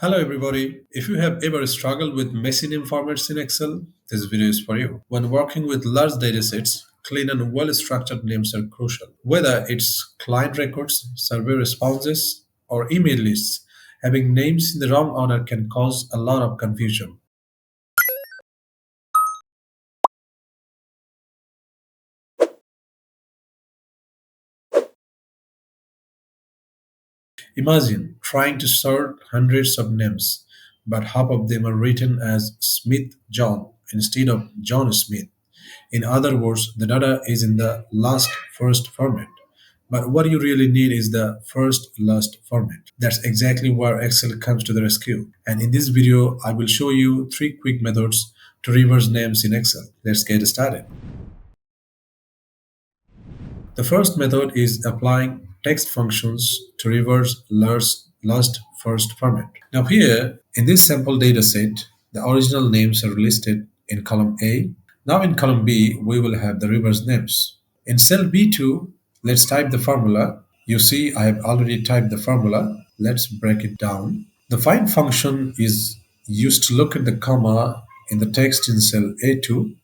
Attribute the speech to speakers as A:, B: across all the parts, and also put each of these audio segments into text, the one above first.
A: Hello everybody. If you have ever struggled with messy name formats in Excel, this video is for you. When working with large datasets, clean and well-structured names are crucial. Whether it's client records, survey responses, or email lists, having names in the wrong order can cause a lot of confusion. Imagine trying to sort hundreds of names, but half of them are written as Smith John instead of John Smith. In other words, the data is in the last first format. But what you really need is the first last format. That's exactly where Excel comes to the rescue. And in this video, I will show you three quick methods to reverse names in Excel. Let's get started. The first method is applying text functions to reverse last first format. Now here, in this sample data set, the original names are listed in column A. Now in column B, we will have the reverse names. In cell B2, let's type the formula. You see, I have already typed the formula. Let's break it down. The find function is used to look at the comma in the text in cell A2,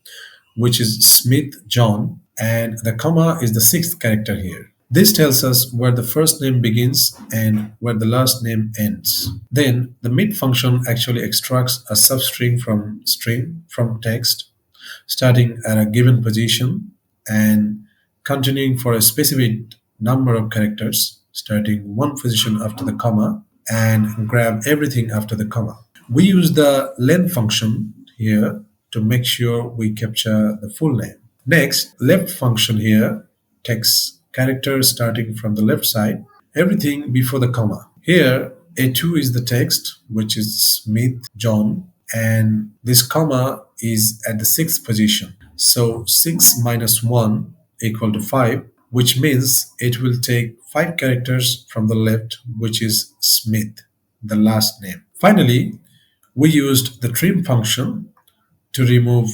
A: which is Smith John, and the comma is the sixth character here. This tells us where the first name begins and where the last name ends. Then the mid function actually extracts a substring from string from text, starting at a given position and continuing for a specific number of characters, starting one position after the comma and grab everything after the comma. We use the len function here to make sure we capture the full name. Next, left function here takes characters starting from the left side, everything before the comma. Here, A2 is the text, which is Smith John, and this comma is at the sixth position. So 6 minus 1 equal to 5, which means it will take 5 characters from the left, which is Smith, the last name. Finally, we used the trim function to remove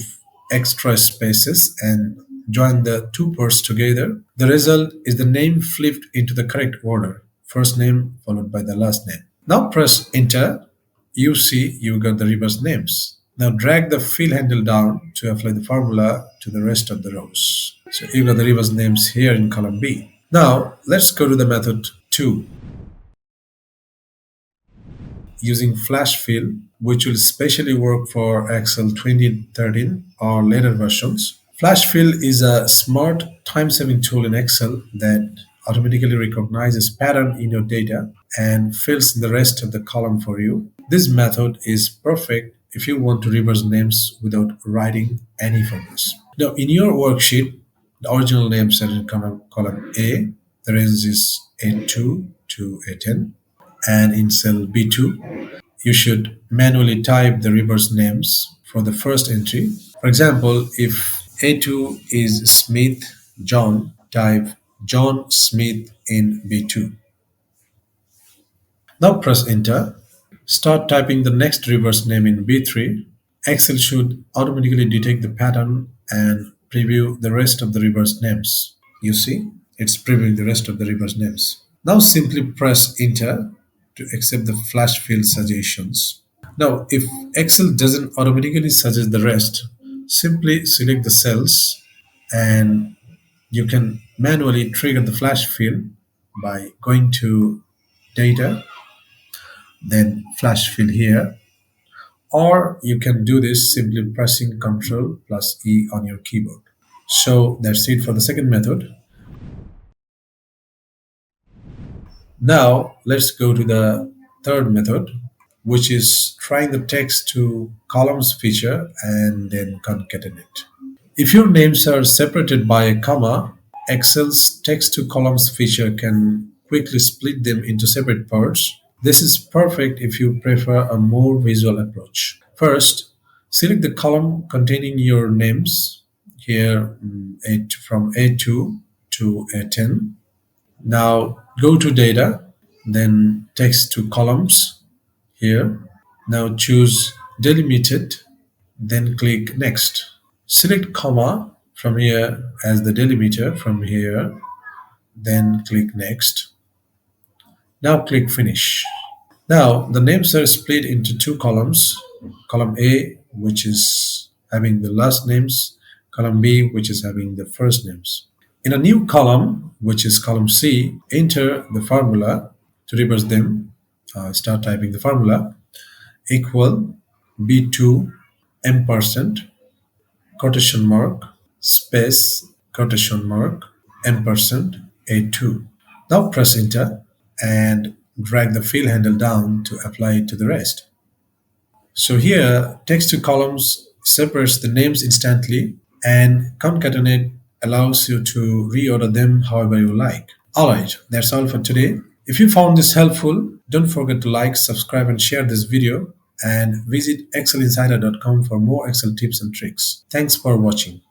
A: extra spaces and join the two parts together. The result is the name flipped into the correct order, first name followed by the last name. Now press enter. You see you got the reverse names. Now drag the fill handle down to apply the formula to the rest of the rows. So you got the reverse names here in column B. Now let's go to the method 2. Using flash fill, which will specially work for Excel 2013 or later versions. Flash fill is a smart time-saving tool in Excel that automatically recognizes pattern in your data and fills in the rest of the column for you. This method is perfect if you want to reverse names without writing any formulas. Now in your worksheet, the original names are in column A, the range is A2 to A10, and in cell B2, you should manually type the reverse names for the first entry. For example, if A2 is Smith John, type John Smith in B2. Now press enter. Start typing the next reverse name in B3. Excel should automatically detect the pattern and preview the rest of the reverse names. You see, it's previewing the rest of the reverse names. Now simply press enter to accept the flash fill suggestions. Now, if Excel doesn't automatically suggest the rest, simply select the cells and you can manually trigger the flash fill by going to data, then flash fill here, or you can do this simply pressing Ctrl plus E on your keyboard. So that's it for the second method. Now let's go to the third method, which is trying the text to columns feature and then concatenate. If your names are separated by a comma, Excel's text to columns feature can quickly split them into separate parts. This is perfect if you prefer a more visual approach. First, select the column containing your names here from A2 to A10. Now go to data, then text to columns here. Now choose delimited, then click next. Select comma from here as the delimiter from here, then click next. Now click finish. Now, the names are split into two columns. Column A, which is having the last names, column B, which is having the first names. In a new column, which is column C, enter the formula to reverse them. Start typing the formula equal B2 ampersand quotation mark space quotation mark ampersand A2. Now press enter and drag the fill handle down to apply it to the rest. So here, text to columns separates the names instantly, and concatenate allows you to reorder them however you like. Alright, that's all for today. If you found this helpful, don't forget to like, subscribe, and share this video, and visit excelinsider.com for more Excel tips and tricks. Thanks for watching.